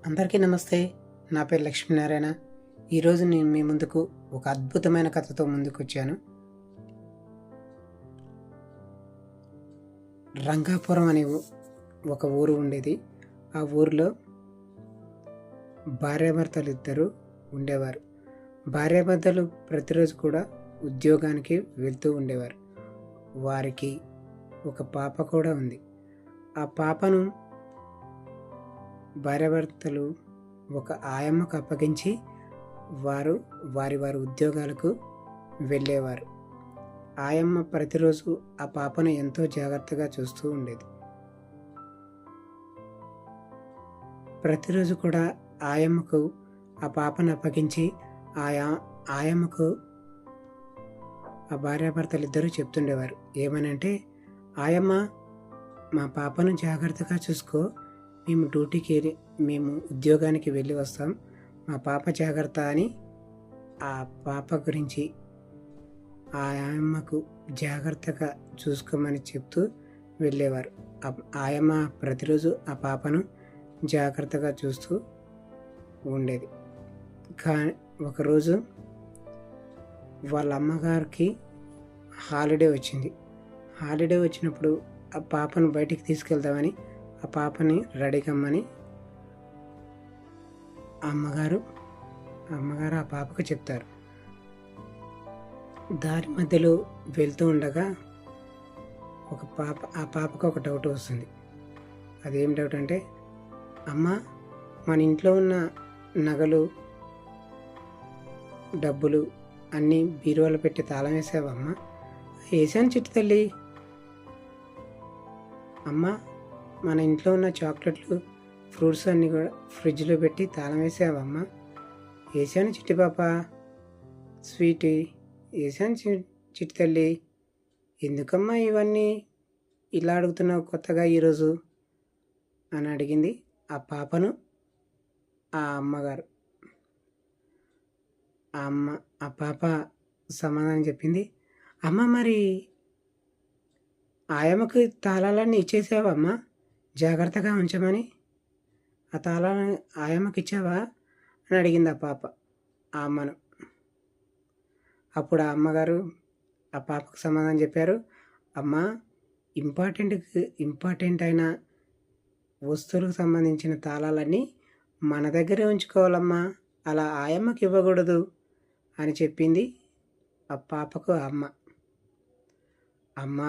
అందరికీ నమస్తే. నా పేరు లక్ష్మీనారాయణ. ఈరోజు నేను మీ ముందుకు ఒక అద్భుతమైన కథతో ముందుకు వచ్చాను. రంగాపురం అనే ఒక ఊరు ఉండేది. ఆ ఊరిలో భార్యాభర్తలు ఇద్దరు ఉండేవారు. భార్యాభర్తలు ప్రతిరోజు కూడా ఉద్యోగానికి వెళ్తూ ఉండేవారు. వారికి ఒక పాప కూడా ఉంది. ఆ పాపను భార్యాభర్తలు ఒక ఆయమ్మకు అప్పగించి వారి ఉద్యోగాలకు వెళ్ళేవారు. ఆయమ్మ ప్రతిరోజు ఆ పాపను ఎంతో జాగ్రత్తగా చూస్తూ ఉండేది. ప్రతిరోజు కూడా ఆయమ్మకు ఆ పాపను అప్పగించి ఆయమ్మకు ఆ భార్యాభర్తలు ఇద్దరూ చెప్తుండేవారు. ఏమనంటే, ఆయమ్మ, మా పాపను జాగ్రత్తగా చూసుకో, మేము ఉద్యోగానికి వెళ్ళి వస్తాం, మా పాప జాగ్రత్త అని ఆ పాప గురించి ఆ ఆయమ్మకు జాగ్రత్తగా చూసుకోమని చెప్తూ వెళ్ళేవారు. ఆయమ్మ ప్రతిరోజు ఆ పాపను జాగ్రత్తగా చూస్తూ ఉండేది. కానీ ఒకరోజు వాళ్ళ అమ్మగారికి హాలిడే వచ్చింది. హాలిడే వచ్చినప్పుడు ఆ పాపను బయటికి తీసుకెళ్దామని ఆ పాపని రెడీ కమ్మని అమ్మగారు ఆ పాపకు చెప్తారు. దారి మధ్యలో వెళ్తూ ఉండగా ఆ పాపకు ఒక డౌట్ వస్తుంది. అదేం డౌట్ అంటే, అమ్మ, మన ఇంట్లో ఉన్న నగలు, డబ్బులు అన్నీ బీరువాలో పెట్టి తాళం వేసావమ్మా? వేసాను చిట్టి తల్లి. అమ్మ, మన ఇంట్లో ఉన్న చాక్లెట్లు, ఫ్రూట్స్ అన్నీ కూడా ఫ్రిడ్జ్లో పెట్టి తాళం వేసావమ్మా? వేసాను చిట్టి పాప. స్వీట్ వేసాను చిట్టి తల్లి. ఎందుకమ్మా ఇవన్నీ ఇలా అడుగుతున్నావు కొత్తగా ఈరోజు అని అడిగింది ఆ పాపను ఆ అమ్మగారు. ఆ పాప సమాధానం చెప్పింది, అమ్మ, మరి ఆయమ్మకు తాళాలన్నీ ఇచ్చేసావమ్మా జాగ్రత్తగా ఉంచమని? ఆ తాళాలను ఆయమ్మకి ఇచ్చావా అని అడిగింది ఆ పాప ఆ అమ్మను. అప్పుడు ఆ అమ్మగారు ఆ పాపకు సమాధానం చెప్పారు, అమ్మ, ఇంపార్టెంట్ అయిన వస్తువులకు సంబంధించిన తాళాలన్నీ మన దగ్గరే ఉంచుకోవాలమ్మా, అలా ఆయమ్మకి ఇవ్వకూడదు అని చెప్పింది ఆ పాపకు అమ్మ.